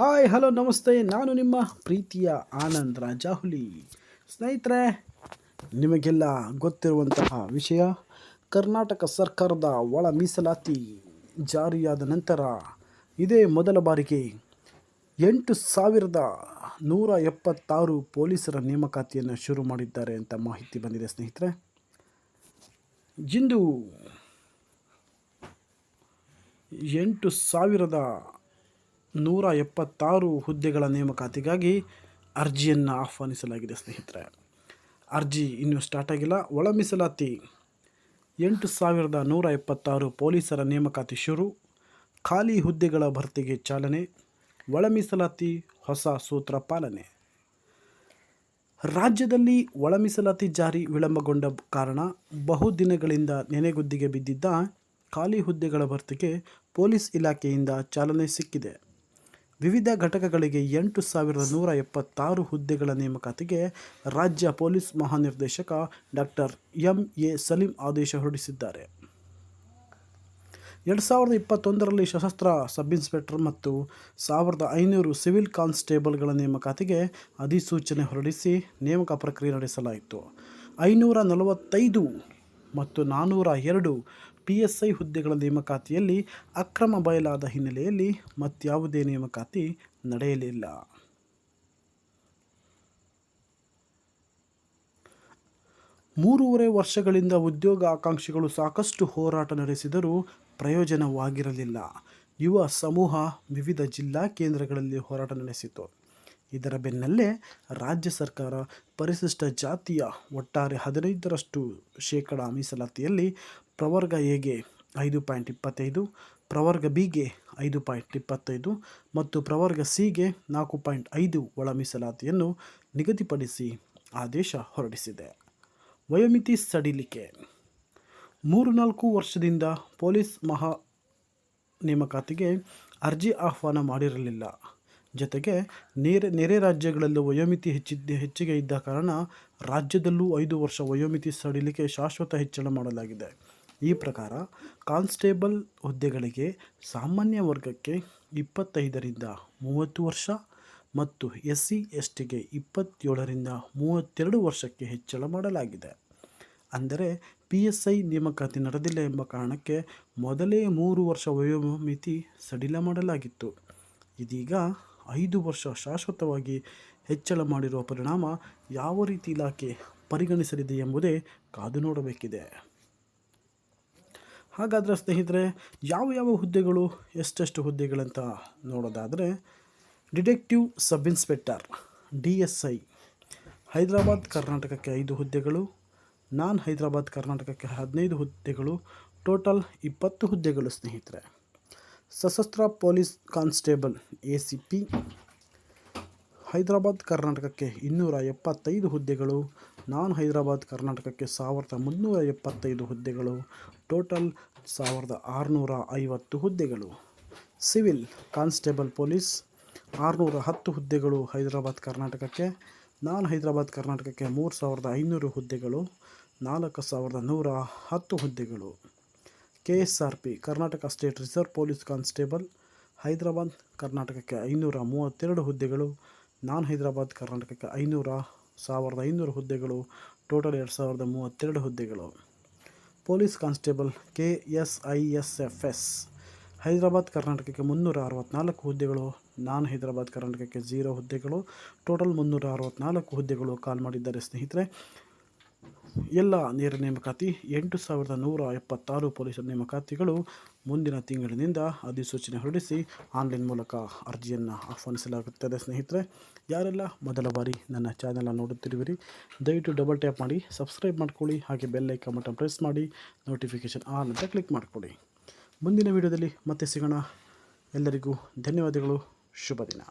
Hi hello ನಮಸ್ತೆ, ನಾನು ನಿಮ್ಮ ಪ್ರೀತಿಯ ಆನಂದ್ ರಾಜಾಹುಲಿ. ಸ್ನೇಹಿತರೆ, ನಿಮಗೆಲ್ಲ ಗೊತ್ತಿರುವಂತಹ ವಿಷಯ, ಕರ್ನಾಟಕ ಸರ್ಕಾರದ ಒಳ ಮೀಸಲಾತಿ ಜಾರಿಯಾದ ನಂತರ ಇದೇ ಮೊದಲ ಬಾರಿಗೆ 8,176 ಪೊಲೀಸರ ನೇಮಕಾತಿಯನ್ನು ಶುರು ಮಾಡಿದ್ದಾರೆ ಅಂತ ಮಾಹಿತಿ ಬಂದಿದೆ. ಸ್ನೇಹಿತರೆ, ಇಂದು 8,176 ಹುದ್ದೆಗಳ ನೇಮಕಾತಿಗಾಗಿ ಅರ್ಜಿಯನ್ನು ಆಹ್ವಾನಿಸಲಾಗಿದೆ. ಸ್ನೇಹಿತರೆ, ಅರ್ಜಿ ಇನ್ನೂ ಸ್ಟಾರ್ಟ್ ಆಗಿಲ್ಲ. ಒಳ ಮೀಸಲಾತಿ 8,176 ಪೊಲೀಸರ ನೇಮಕಾತಿ ಶುರು. ಖಾಲಿ ಹುದ್ದೆಗಳ ಭರ್ತಿಗೆ ಚಾಲನೆ. ಒಳ ಮೀಸಲಾತಿ ಹೊಸ ಸೂತ್ರ ಪಾಲನೆ. ರಾಜ್ಯದಲ್ಲಿ ಒಳ ಮೀಸಲಾತಿ ಜಾರಿ ವಿಳಂಬಗೊಂಡ ಕಾರಣ ಬಹುದಿನಗಳಿಂದ ನೆನೆಗುದ್ದಿಗೆ ಬಿದ್ದಿದ್ದ ಖಾಲಿ ಹುದ್ದೆಗಳ ಭರ್ತಿಗೆ ಪೊಲೀಸ್ ಇಲಾಖೆಯಿಂದ ಚಾಲನೆ ಸಿಕ್ಕಿದೆ. ವಿವಿಧ ಘಟಕಗಳಿಗೆ 8,176 ಹುದ್ದೆಗಳ ನೇಮಕಾತಿಗೆ ರಾಜ್ಯ ಪೊಲೀಸ್ ಮಹಾನಿರ್ದೇಶಕ ಡಾಕ್ಟರ್ ಎಂ.ಎ. ಸಲೀಂ ಆದೇಶ ಹೊರಡಿಸಿದ್ದಾರೆ. 2021ರಲ್ಲಿ ಸಶಸ್ತ್ರ ಸಬ್ಇನ್ಸ್ಪೆಕ್ಟರ್ ಮತ್ತು 1,500 ಸಿವಿಲ್ ಕಾನ್ಸ್ಟೇಬಲ್ಗಳ ನೇಮಕಾತಿಗೆ ಅಧಿಸೂಚನೆ ಹೊರಡಿಸಿ ನೇಮಕ ಪ್ರಕ್ರಿಯೆ ನಡೆಸಲಾಯಿತು. 545 ಮತ್ತು 402 PSI ಹುದ್ದೆಗಳ ನೇಮಕಾತಿಯಲ್ಲಿ ಅಕ್ರಮ ಬಯಲಾದ ಹಿನ್ನೆಲೆಯಲ್ಲಿ ಮತ್ಯಾವುದೇ ನೇಮಕಾತಿ ನಡೆಯಲಿಲ್ಲ. ಮೂರೂವರೆ ವರ್ಷಗಳಿಂದ ಉದ್ಯೋಗ ಆಕಾಂಕ್ಷಿಗಳು ಸಾಕಷ್ಟು ಹೋರಾಟ ನಡೆಸಿದರೂ ಪ್ರಯೋಜನವಾಗಿರಲಿಲ್ಲ. ಯುವ ಸಮೂಹ ವಿವಿಧ ಜಿಲ್ಲಾ ಕೇಂದ್ರಗಳಲ್ಲಿ ಹೋರಾಟ ನಡೆಸಿತು. ಇದರ ಬೆನ್ನಲ್ಲೇ ರಾಜ್ಯ ಸರ್ಕಾರ ಪರಿಶಿಷ್ಟ ಜಾತಿಯ ಒಟ್ಟಾರೆ 15% ಮೀಸಲಾತಿಯಲ್ಲಿ ಪ್ರವರ್ಗ ಎಗೆ 5.25, ಪ್ರವರ್ಗ ಬಿಗೆ 5.25 ಮತ್ತು ಪ್ರವರ್ಗ ಸಿಗೆ 4.5 ಒಳ ಮೀಸಲಾತಿಯನ್ನು ನಿಗದಿಪಡಿಸಿ ಆದೇಶ ಹೊರಡಿಸಿದೆ. ವಯೋಮಿತಿ ಸಡಿಲಿಕೆ. 3-4 ವರ್ಷದಿಂದ ಪೊಲೀಸ್ ಮಹಾ ನೇಮಕಾತಿಗೆ ಅರ್ಜಿ ಆಹ್ವಾನ ಮಾಡಿರಲಿಲ್ಲ. ಜೊತೆಗೆ ನೆರೆ ರಾಜ್ಯಗಳಲ್ಲೂ ವಯೋಮಿತಿ ಹೆಚ್ಚಿಗೆ ಇದ್ದ ಕಾರಣ ರಾಜ್ಯದಲ್ಲೂ 5 ವರ್ಷ ವಯೋಮಿತಿ ಸಡಿಲಿಕೆ ಶಾಶ್ವತ ಹೆಚ್ಚಳ ಮಾಡಲಾಗಿದೆ. ಈ ಪ್ರಕಾರ ಕಾನ್ಸ್ಟೇಬಲ್ ಹುದ್ದೆಗಳಿಗೆ ಸಾಮಾನ್ಯ ವರ್ಗಕ್ಕೆ 25ರಿಂದ 30 ವರ್ಷ ಮತ್ತು SC STಗೆ 27ರಿಂದ 32 ವರ್ಷಕ್ಕೆ ಹೆಚ್ಚಳ ಮಾಡಲಾಗಿದೆ. ಅಂದರೆ PSI ನೇಮಕಾತಿ ನಡೆದಿಲ್ಲ ಎಂಬ ಕಾರಣಕ್ಕೆ ಮೊದಲೇ 3 ವರ್ಷ ವಯೋಮಿತಿ ಸಡಿಲ ಮಾಡಲಾಗಿತ್ತು. ಇದೀಗ 5 ವರ್ಷ ಶಾಶ್ವತವಾಗಿ ಹೆಚ್ಚಳ ಮಾಡಿರುವ ಪರಿಣಾಮ ಯಾವ ರೀತಿ ಇಲಾಖೆ ಪರಿಗಣಿಸಲಿದೆ ಎಂಬುದೇ ಕಾದು ನೋಡಬೇಕಿದೆ. ಹಾಗಾದರೆ ಸ್ನೇಹಿತರೆ, ಯಾವ ಹುದ್ದೆಗಳು, ಎಷ್ಟೆಷ್ಟು ಹುದ್ದೆಗಳಂತ ನೋಡೋದಾದರೆ, detective sub inspector DSI Hyderabad ಕರ್ನಾಟಕಕ್ಕೆ 5 ಹುದ್ದೆಗಳು, ನಾನ್ ಹೈದರಾಬಾದ್ ಕರ್ನಾಟಕಕ್ಕೆ 15 ಹುದ್ದೆಗಳು, ಟೋಟಲ್ 20 ಹುದ್ದೆಗಳು. ಸ್ನೇಹಿತರೆ, ಸಶಸ್ತ್ರ ಪೊಲೀಸ್ ಕಾನ್ಸ್ಟೇಬಲ್ ACP ಹೈದರಾಬಾದ್ ಕರ್ನಾಟಕಕ್ಕೆ 275 ಹುದ್ದೆಗಳು, ನಾನ್ ಹೈದರಾಬಾದ್ ಕರ್ನಾಟಕಕ್ಕೆ 1,375 ಹುದ್ದೆಗಳು, ಟೋಟಲ್ 1,650 ಹುದ್ದೆಗಳು. ಸಿವಿಲ್ ಕಾನ್ಸ್ಟೇಬಲ್ ಪೊಲೀಸ್ 610 ಹುದ್ದೆಗಳು ಹೈದರಾಬಾದ್ ಕರ್ನಾಟಕಕ್ಕೆ, ನಾನ್ ಹೈದರಾಬಾದ್ ಕರ್ನಾಟಕಕ್ಕೆ 3,500 ಹುದ್ದೆಗಳು, 4,110 ಹುದ್ದೆಗಳು. KSRP Karnataka state reserve police constable Hyderabad ಕರ್ನಾಟಕಕ್ಕೆ 532 ಹುದ್ದೆಗಳು, ನಾನ್ ಹೈದರಾಬಾದ್ ಕರ್ನಾಟಕಕ್ಕೆ 1,500 ಹುದ್ದೆಗಳು, ಟೋಟಲ್ 2,032 ಹುದ್ದೆಗಳು. ಪೊಲೀಸ್ ಕಾನ್ಸ್ಟೇಬಲ್ KSISFS ಹೈದರಾಬಾದ್ ಕರ್ನಾಟಕಕ್ಕೆ 364 ಹುದ್ದೆಗಳು, ನಾನ್ ಹೈದರಾಬಾದ್ ಕರ್ನಾಟಕಕ್ಕೆ 0 ಹುದ್ದೆಗಳು, ಟೋಟಲ್ 364 ಹುದ್ದೆಗಳು ಕಾಲ್ ಮಾಡಿದ್ದಾರೆ. ಸ್ನೇಹಿತರೆ, ಎಲ್ಲ ನೇರ ನೇಮಕಾತಿ 8,176 ಪೊಲೀಸರ ನೇಮಕಾತಿಗಳು ಮುಂದಿನ ತಿಂಗಳಿನಿಂದ ಅಧಿಸೂಚನೆ ಹೊರಡಿಸಿ ಆನ್ಲೈನ್ ಮೂಲಕ ಅರ್ಜಿಯನ್ನು ಆಹ್ವಾನಿಸಲಾಗುತ್ತದೆ. ಸ್ನೇಹಿತರೆ, ಯಾರೆಲ್ಲ ಮೊದಲ ಬಾರಿ ನನ್ನ ಚಾನಲ್ ನೋಡುತ್ತಿರುವಿರಿ, ದಯವಿಟ್ಟು ಡಬಲ್ ಟ್ಯಾಪ್ ಮಾಡಿ ಸಬ್ಸ್ಕ್ರೈಬ್ ಮಾಡ್ಕೊಳ್ಳಿ. ಹಾಗೆ ಬೆಲ್ ಐಕಾನ್ ಬಟನ್ ಪ್ರೆಸ್ ಮಾಡಿ ನೋಟಿಫಿಕೇಷನ್ ಆಲ್ ಅಂತ ಕ್ಲಿಕ್ ಮಾಡಿಕೊಳ್ಳಿ. ಮುಂದಿನ ವಿಡಿಯೋದಲ್ಲಿ ಮತ್ತೆ ಸಿಗೋಣ. ಎಲ್ಲರಿಗೂ ಧನ್ಯವಾದಗಳು. ಶುಭ ದಿನ.